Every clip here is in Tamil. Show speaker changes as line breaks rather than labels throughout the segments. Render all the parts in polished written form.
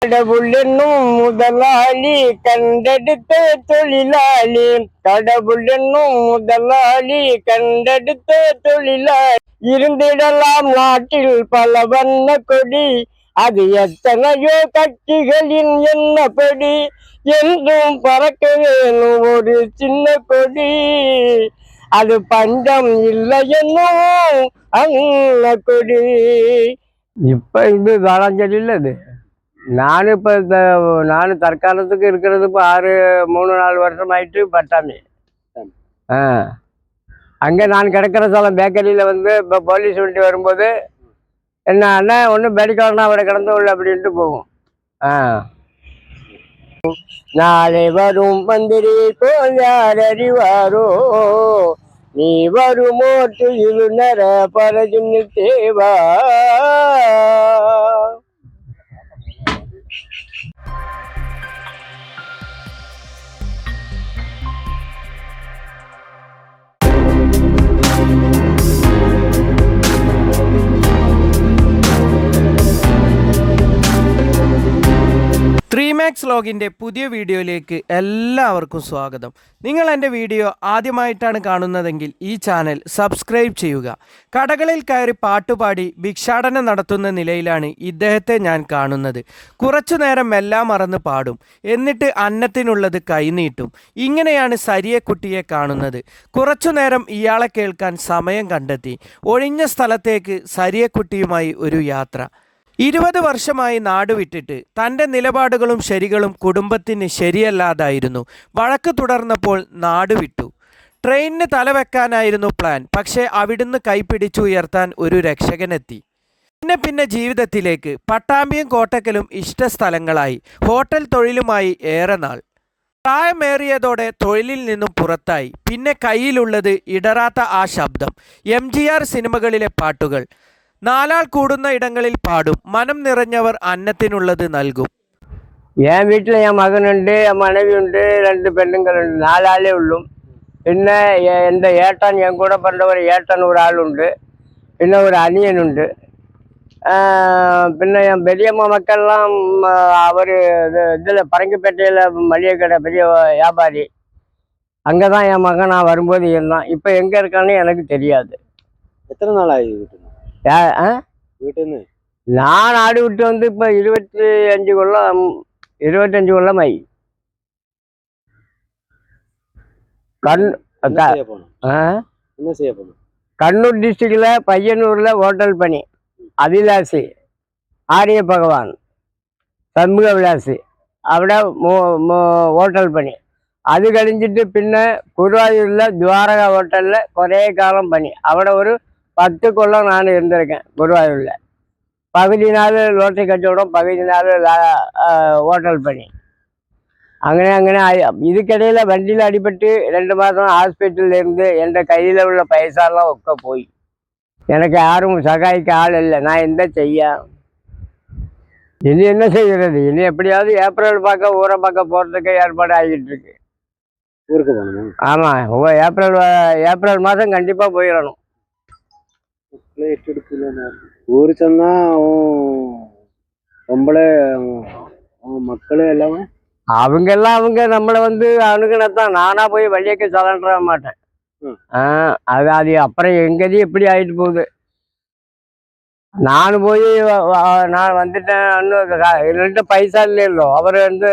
கடவுள் என்னும் முதலாளி கண்டெடுத்த தொழிலாளி, கடவுள் என்னும் முதலாளி கண்டெடுத்த தொழிலாளி, இருந்திடலாம் நாட்டில் பல வண்ண கொடி, அது எத்தனையோ கட்சிகளின் என்னப்படி, என்றும் பறக்க வேணும் ஒரு சின்ன கொடி, அது பஞ்சம் இல்லை என்னும் அன்ன கொடி. இப்ப இது வேளாஞ்சேரி இல்லை இது. நானும் இப்போ நானும் தற்காலத்துக்கு இருக்கிறது இப்போ 3-4 வருஷம் ஆயிட்டு பட்டாமி. அங்கே நான் கிடக்கிற சாலம் பேக்கரியில் வந்து இப்போ போலீஸ் வண்டி வரும்போது என்ன அண்ணா ஒன்றும் பெடிக்காரனா அவரை கிடந்து உள்ள அப்படின்ட்டு போகும். நாளை வரும் மந்திரி போல் யார் அறிவாரோ, நீ வருமோ இருநர பரஜுன்னு தேவா.
ത്രീമാക്സ് വ്ലോഗിൻ്റെ പുതിയ വീഡിയോയിലേക്ക് എല്ലാവർക്കും സ്വാഗതം. നിങ്ങൾ എൻ്റെ വീഡിയോ ആദ്യമായിട്ടാണ് കാണുന്നതെങ്കിൽ ഈ ചാനൽ സബ്സ്ക്രൈബ് ചെയ്യുക. കടകളിൽ കയറി പാട്ടുപാടി ഭിക്ഷാടനം നടത്തുന്ന നിലയിലാണ് ഇദ്ദേഹത്തെ ഞാൻ കാണുന്നത്. കുറച്ചു നേരം എല്ലാം മറന്ന് പാടും, എന്നിട്ട് അന്നത്തിനുള്ളത് കൈനീട്ടും. ഇങ്ങനെയാണ് സരിയക്കുട്ടിയെ കാണുന്നത്. കുറച്ചു നേരം ഇയാളെ കേൾക്കാൻ സമയം കണ്ടെത്തി. ഒഴിഞ്ഞ സ്ഥലത്തേക്ക് സരിയക്കുട്ടിയുമായി ഒരു യാത്ര. 20 വർഷമായി നാടുവിട്ടിട്ട് തൻ്റെ നിലപാടുകളും ശരികളും കുടുംബത്തിന് ശരിയല്ലാതായിരുന്നു. വഴക്ക് തുടർന്നപ്പോൾ നാടുവിട്ടു. ട്രെയിനിന് തലവെക്കാനായിരുന്നു പ്ലാൻ. പക്ഷേ അവിടുന്ന് കൈപിടിച്ചുയർത്താൻ ഒരു രക്ഷകനെത്തി. പിന്നെ ജീവിതത്തിലേക്ക് പട്ടാമ്പിയും കോട്ടക്കലും ഇഷ്ടസ്ഥലങ്ങളായി. ഹോട്ടൽ തൊഴിലുമായി ഏറെ നാൾ. പ്രായമേറിയതോടെ തൊഴിലിൽ നിന്നും പുറത്തായി. പിന്നെ കയ്യിലുള്ളത് ഇടറാത്ത ആ ശബ്ദം. MGR സിനിമകളിലെ പാട്ടുകൾ. 4 ആൾ കൂടുന്ന ഇടങ്ങളിൽ പാടും. മനം നിറഞ്ഞവർ അന്നത്തിനുള്ളത് നൽകും.
என் வீட்டில் என் மகனுண்டு, என் மனைவி உண்டு, 2 பெண்ணுங்கள் உண்டு, 4 ஆளே உள்ளும். பின்ன எந்த ஏட்டான் என் கூட பிறந்த ஒரு ஏட்டான் ஒரு ஆள் உண்டு, பின்ன ஒரு அணியன் உண்டு. பின்ன என் பெரியம்மா மக்கள்லாம் அவர் இதில் பரங்கிப்பேட்டையில் மளிகை கடை பெரிய வியாபாரி. அங்கே தான் என் மகன் நான் வரும்போது இருந்தான். இப்போ எங்கே இருக்கான்னு எனக்கு தெரியாது.
எத்தனை நாள் ஆகி வீட்டுன்னு?
நான் ஆடு விட்டு வந்து இப்போ 25 கொள்ளம் ஆகி. கண்ணூர் டிஸ்ட்ரிக்டில் பையனூரில் ஹோட்டல் பணி. அபிலாசி, ஆரிய பகவான், சண்முக விலாசி അവിടെ ஹோட்டல் பணி. அது கழிஞ்சிட்டு பின்ன குருவாயூரில் துவாரகா ஹோட்டலில் കുറേ காலம் பணி. അവിടെ ஒரு 10 கொள்ளம் நான் இருந்திருக்கேன் குருவாயூரில். பகுதி நாள் லோட்டரி கச்சவடம், பகுதி நாள் ஹோட்டல் பணி. അങ്ങനെ இதுக்கிடையில் வண்டியில் அடிபட்டு 2 மாதம் ஹாஸ்பிட்டலில் இருந்து என் கையில் உள்ள பைசாலாம் ஒக்க போய் எனக்கு யாரும் சகாய்க்கு ஆள் இல்லை. நான் என்ன செய்ய? இனி என்ன செய்கிறது? இனி எப்படியாவது ஏப்ரல் பார்க்க ஊரை பார்க்க போகிறதுக்கு ஏற்பாடு ஆகிட்டு இருக்கு.
ஊருக்கு போகணும்?
ஆமாம், ஏப்ரல் மாதம் கண்டிப்பாக போயிடணும்.
ஊரு சொன்னா பொம்பளை மக்கள் எல்லாமே
அவங்க நம்மளை வந்து அணுகுனத்தான். நானா போய் வழியக்க சலன்ற மாட்டேன். அது அப்புறம் எங்கேயும் எப்படி ஆயிட்டு போகுது. நான் போய் நான் வந்துட்டேன். என்கிட்ட பைசா இல்லையோ. அவர் வந்து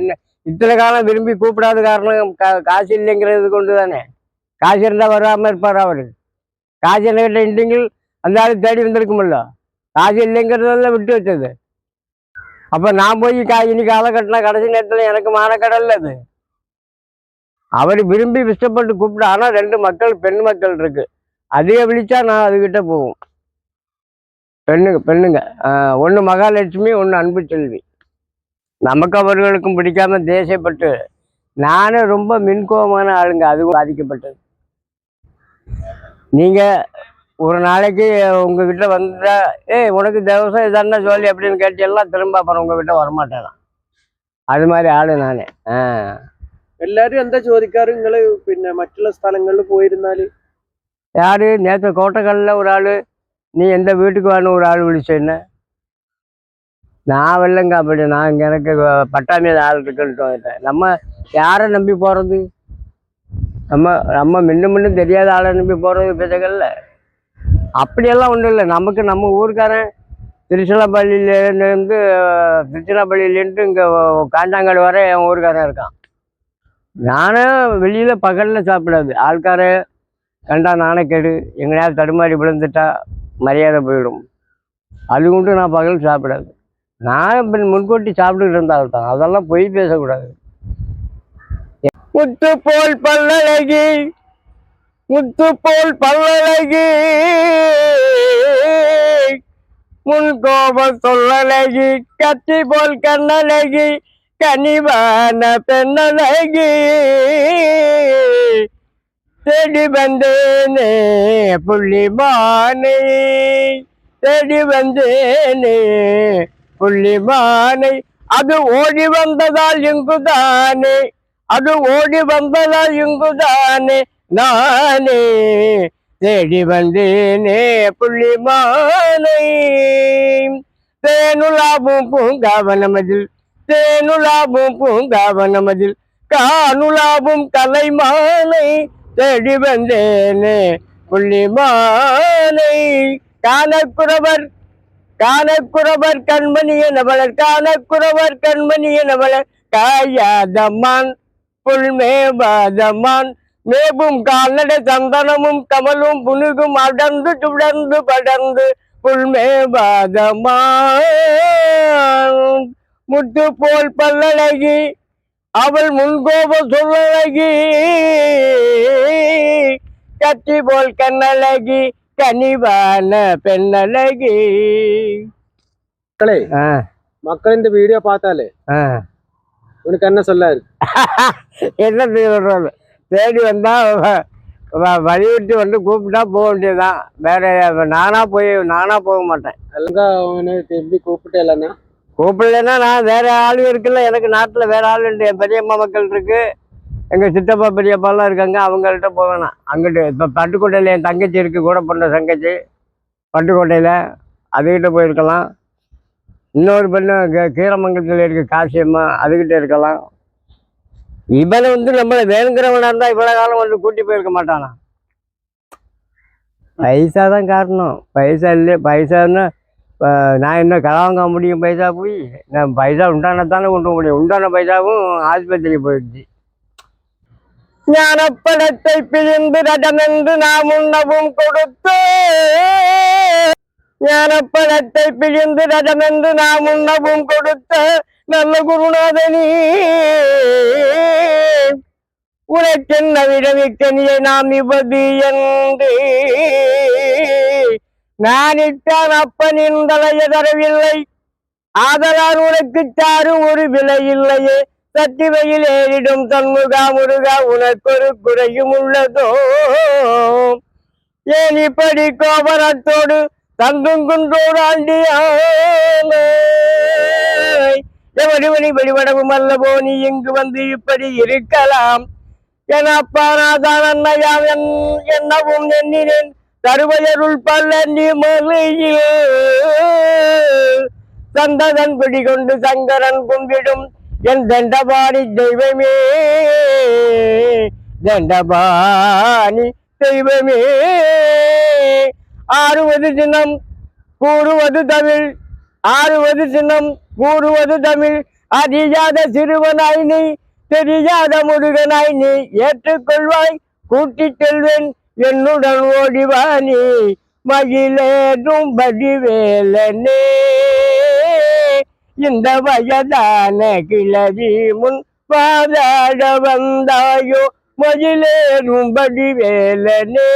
என்ன இத்தனை காலம் விரும்பி கூப்பிடாத காரணம் காசு இல்லைங்கிறது கொண்டு தானே. காசு இருந்தால் வராமல் இருப்பார். அவர் காசு என்கிட்ட இண்டிங்கள் அந்த ஆள் தேடி வந்திருக்குமில்ல. காசு இல்லைங்கிறதெல்லாம் விட்டு வச்சது. அப்போ நான் போய் இனி காலகட்டினா கடைசி நேரத்தில் எனக்கு மானக்கடல்ல அது. அவர் விரும்பி இஷ்டப்பட்டு கூப்பிட்டு. ஆனால் 2 மக்கள், பெண் மக்கள் இருக்கு. அதையே விழிச்சா நான் அதுகிட்ட போவோம். பெண்ணுங்க ஒன்று மகாலட்சுமி, ஒன்று அன்பு செல்வி. நமக்கு அவர்களுக்கும் பிடிக்காம தேசப்பட்டு நானும் ரொம்ப மின்கோபமான ஆளுங்க. அதுவும் பாதிக்கப்பட்டது. நீங்கள் ஒரு நாளைக்கு உங்ககிட்ட வந்தா உனக்கு திவசம் இதான சொல்லி அப்படின்னு கேட்டெல்லாம் திரும்ப அப்புறம் உங்ககிட்ட வரமாட்டேன். அது மாதிரி ஆளு நானே.
എല്ലാരും എന്താ ചോദിക്കാറ് നിങ്ങള് പിന്നെ മറ്റുള്ള സ്ഥലങ്ങളിൽ പോയിരുന്നാല്?
யாரு நேற்று கோட்டைக்கல்ல ஒரு ஆள், நீ எந்த வீட்டுக்கு வரணும் ஒரு ஆள் விழிச்சேன்னு. நான் வெள்ளங்க அப்படி நான் இங்கே எனக்கு பட்டாமையில் ஆள் இருக்குன்ட்டு வந்துட்டேன். நம்ம யாரை நம்பி போகிறது? நம்ம நம்ம முன்னும் தெரியாத ஆளை நம்பி போகிறது பேசக்கல்ல. அப்படியெல்லாம் ஒன்றும் இல்லை. நமக்கு நம்ம ஊருக்காரன் திருச்சிராப்பள்ளியிலேருந்து திருச்சிராப்பள்ளியிலேருந்து இங்கே காண்டாங்காடு வரை என் ஊருக்காரன் இருக்கான். நானும் வெளியில் பகலில் சாப்பிடாது. ஆள்கார கண்டா நாணக்கேடு, எங்கேயாவது தடுமாறி விழுந்துட்டா மரியாதை போயிடும். அது கொண்டு நான் பகல் சாப்பிடாது. நான் முன்கூட்டி சாப்பிட்டுக்கிட்டு இருந்தால் தான். அதெல்லாம் பொய் பேசக்கூடாது. முத்து போல் பல்லழகி, முத்து போல் பல்லழகி, முன் கோபம் சொல்லழகி, கத்தி போல் கண்ணழகி, கனிவான பெண்ணழகி, தேடி வந்தேனே புள்ளிமானை, தேடி வந்தேனே புள்ளிமானை, அது ஓடி வந்ததால் இங்குதானே, அது ஓடி வந்ததால் இங்குதானே, நானே தேடி வந்தேனே புள்ளிமானை. தேனுலாவும் பூங்காவனமதில், தேனுலாவும் பூங்காவனமதில், காணுலாவும் கலைமானை, தேடி வந்தேனே புள்ளிமானை. காணக்குறவர் காணக்குறவர் கண்மணி எனவளர், காணக்குறவர் கண்மணி எனவளர், காயாதமான் புல்மேபாதமான், மேபும் கால்நடை சந்தனமும் கமலும் புனுகும் அடர்ந்து சுடர்ந்து படர்ந்து புல்மேபாதமான். முத்து போல் பல்லழகி, அவள் முன்கோப சொல்லழகி, கத்தி போல் கண்ணழகி, கனிவான பெண்ணழகி.
மக்களே, மக்கள் இந்த வீடியோ பார்த்தாலே உனக்கு என்ன சொல்லாரு?
என்ன சொல்றது? தேடி வந்தா வழிவிட்டு வந்து கூப்பிட்டா போக வேண்டியதுதான். வேற நானா போக மாட்டேன்.
அவனை திரும்பி கூப்பிட்டே இல்லைன்னா
கூப்பிடலன்னா நான் வேற ஆளு இருக்குல்ல. எனக்கு நாட்டில் வேற ஆள் உண்டு. என் பெரியம்மா மக்கள் இருக்கு, எங்கள் சித்தப்பா பெரியப்பாலாம் இருக்காங்க. அவங்கள்ட்ட போவேணாம். அங்கிட்டு இப்போ பட்டுக்கோட்டையில் என் தங்கச்சி இருக்குது, கூட பிறந்த தங்கச்சி பட்டுக்கோட்டையில், அதுக்கிட்ட போயிருக்கலாம். இன்னொரு பெண்ணு கீரமங்கலத்தில் இருக்குது, காசியம்மா, அதுக்கிட்ட இருக்கலாம். இவனை வந்து நம்மளை வேணுங்கிறவனா இருந்தால் இவ்வளோ காலம் வந்து கூட்டி போயிருக்க மாட்டானா? பைசா தான் காரணம். பைசா இல்லை, பைசான்னா நான் என்ன கலவாங்க முடியும்? பைசா போய் நான் பைசா உண்டானதானே கொண்டு போக முடியும். உண்டான பைசாவும் ஆஸ்பத்திரி போயிடுச்சு. ஞானப்படத்தை பிழிந்து ரடமென்று நாம் உண்ணவும் கொடுத்து, ஞானப்படத்தை பிழிந்து ரடமென்று நாம் உண்ணவும் கொடுத்த நல்ல குருநாதனி, உனக்கென்ன விடமிக்கனியை நாம் இவது என்று நான் இட்டான் அப்பனின் தலைய தரவில்லை. ஆதலால் உனக்கு சாரும் ஒரு விலை இல்லையே. சத்திவையில் ஏறிடும் தன்முகா முருகா, உனக்கொரு குறையும் உள்ளதோ? ஏன் இப்படி கோபரத்தோடு தங்குங்குன்றோடு ஆண்டியாய் எவடிவனி வெளிவடவும் அல்லவோ நீ இங்கு வந்து இப்படி இருக்கலாம் என அப்பா நாதான் அன்னையாம் என்னவும் எண்ணினேன். தருவையருள் பல்லி மலையில் சந்ததன் பிடிகொண்டு சங்கரன் கும்பிடும் என் தண்டபாணி தெய்வமே, தண்டபாணி தெய்வமே. ஆறுவது சின்னம் கூறுவது தமிழ், ஆறுவது சின்னம் கூறுவது தமிழ். அறியாத சிறுவனாய் நீ, தெரியாத முருகனாய் நீ, ஏற்றுக்கொள்வாய் கூட்டிச் செல்வேன் என்னுடன் ஓடிவானி. மகிழேறும் வடிவேலனே, இந்த வயதான கிளவி முன் வாதாட வந்தாயோ, மகிழேறும் வடிவேலனே.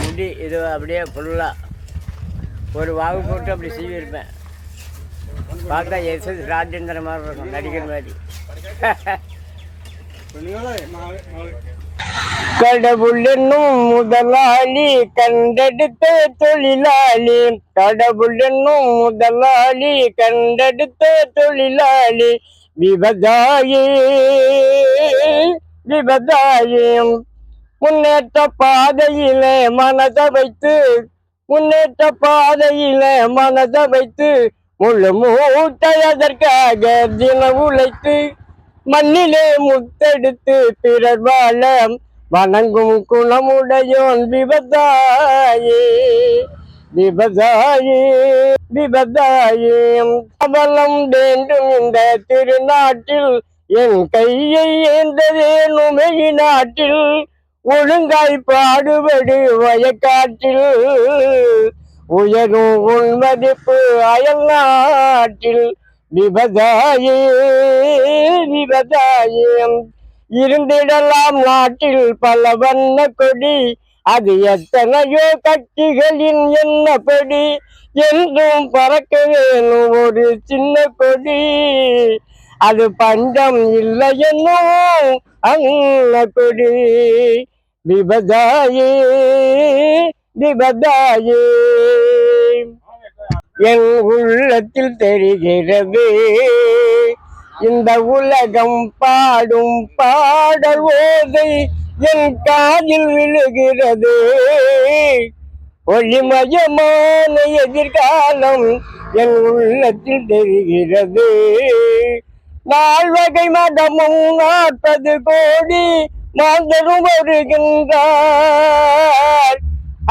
முடி இது அப்படியே ஃபுல்லாக ஒரு வாகு போட்டு அப்படி சீவிருப்பேன். பார்த்தா எஸ் ராஜேந்திர மாதிரி இருக்கும், நடிக்கிற மாதிரி. கடவுள் என்னும் முதலாளி கண்டெடுத்த தொழிலாளி, கடவுள் என்னும் முதலாளி கண்டெடுத்த தொழிலாளி, விவசாயி விவசாயி. முன்னேற்ற பாதையிலே மனதை வைத்து முன்னேற்ற பாதையில மனதை வைத்து முழு மூட்டை அதற்காக தினம் உழைத்து மண்ணிலே முத்தெடுத்து பிறர் வாழ வணங்கும் குணமுடையோன் விவசாயி விவசாயி விவசாயி. அவலம் வேண்டும் இந்த திருநாட்டில் என் கையை ஏந்ததேனும் நாட்டில் ஒழுங்காய் பாடுபடு வயக்காட்டில் உயரும் உன் மதிப்பு அயல் நாட்டில் விவசாயி விவசாயம். இருந்திடலாம் நாட்டில் பல வண்ண கொடி அது எத்தனையோ கட்சிகளின் என்னப்படி என்றும் பறக்க வேணும் ஒரு சின்ன கொடி அது பஞ்சம் இல்லை என்னும் அன்ன கொடி விவசாயி விவசாயி. என் உள்ளத்தில் தெரிகிறது இந்த உலகம் பாடும் பாடல் ஓதை என் காதில் விழுகிறது. ஒளிமயமான எதிர்காலம் என் உள்ளத்தில் தெரிகிறது. 4 வகை மதமும் 40 கோடி மாந்தரும் வருகின்றார்.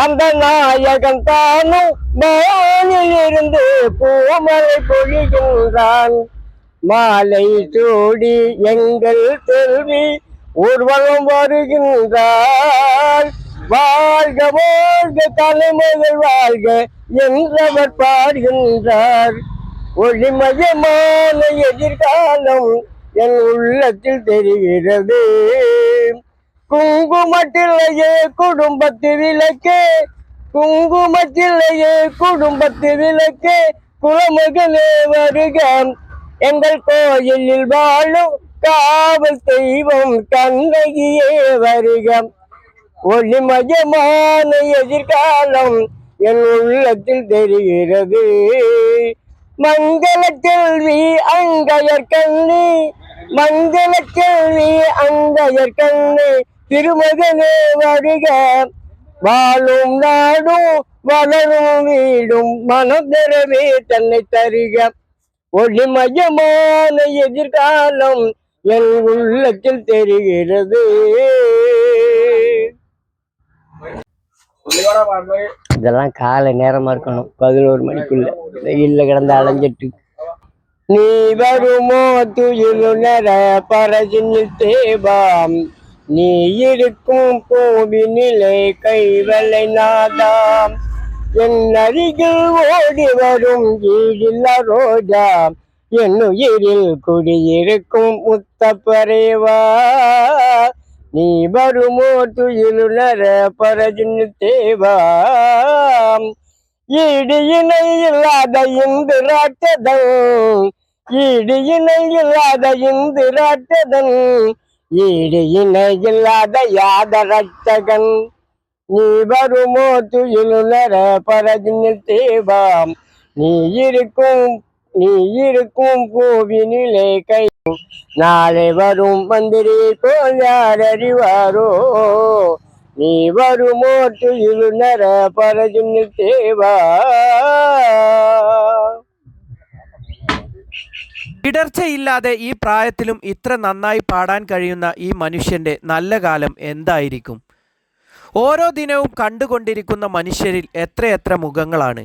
அந்த நாயகன் தானும் வானில் இருந்து பூமலை பொழிகின்றான். மாலை சூடி எங்கள் செல்வி ஊர்வலம் வருகின்றார். வாழ்க வாழ்க தலைமைகள் வாழ்க என்றவர் பாடுகின்றார். ஒளிமயமான எதிர்காலம் என் உள்ளத்தில் தெரிகிறது. குங்குமத்திலேயே குடும்பத்து விளக்கே குங்குமத்திலேயே குடும்பத்து விளக்கே குலமகளே வருக எங்கள் கோயிலில் வாழும் காவல் தெய்வம் கண்ணகியே வருக. ஒளிமயமான எதிர்காலம் என் உள்ளத்தில் தெரிகிறது. மங்கள கேள்வி அங்கையர் கண்ணி மங்கள கேள்வி அங்கையர் கண்ணி திருமகனே வருக. வாழும் நாடும் வளரும் வீடும் மனதரவே தன்னை தருக. ஒளிமயமான எதிர்காலம் என் உள்ளத்தில் தெரிகிறது. இதெல்லாம் காலை நேரமா இருக்கணும், 11 மணிக்குள்ள. வெயில்ல கிடந்து அலைஞ்சிட்டு நீ வருமோ துயிலுணர பரஜினில் தேவாம். நீ இருக்கும் பூவினிலே கைவலை நாதாம். என் அருகில் ஓடி வரும் ஈடில்லா ரோஜா என் உயிரில் குடியிருக்கும் முத்தப்பரேவா. நீ வருமோ துயிலுணர பரஜினி தேவாம். ஈடு இணை இல்லாத இந்திராட்டதன் ஈடு இணை இல்லாத இந்திராட்டதன் ஈடு இணை இல்லாத யாத ரட்சகன். நீ வருமோ துயிலுணர பரஜினி தேவாம். நீ இருக்கும் பூவினிலே கை நாளை வரும் மந்திரி போல் யார் அறிவாரோ. நீ வருமோ துயிலுணர பரஜினி தேவா.
ഇടർച്ചയില്ലാതെ ഈ പ്രായത്തിലും ഇത്ര നന്നായി പാടാൻ കഴിയുന്ന ഈ മനുഷ്യൻ്റെ നല്ല കാലം എന്തായിരിക്കും? ഓരോ ദിനവും കണ്ടുകൊണ്ടിരിക്കുന്ന മനുഷ്യരിൽ എത്രയെത്ര മുഖങ്ങളാണ്.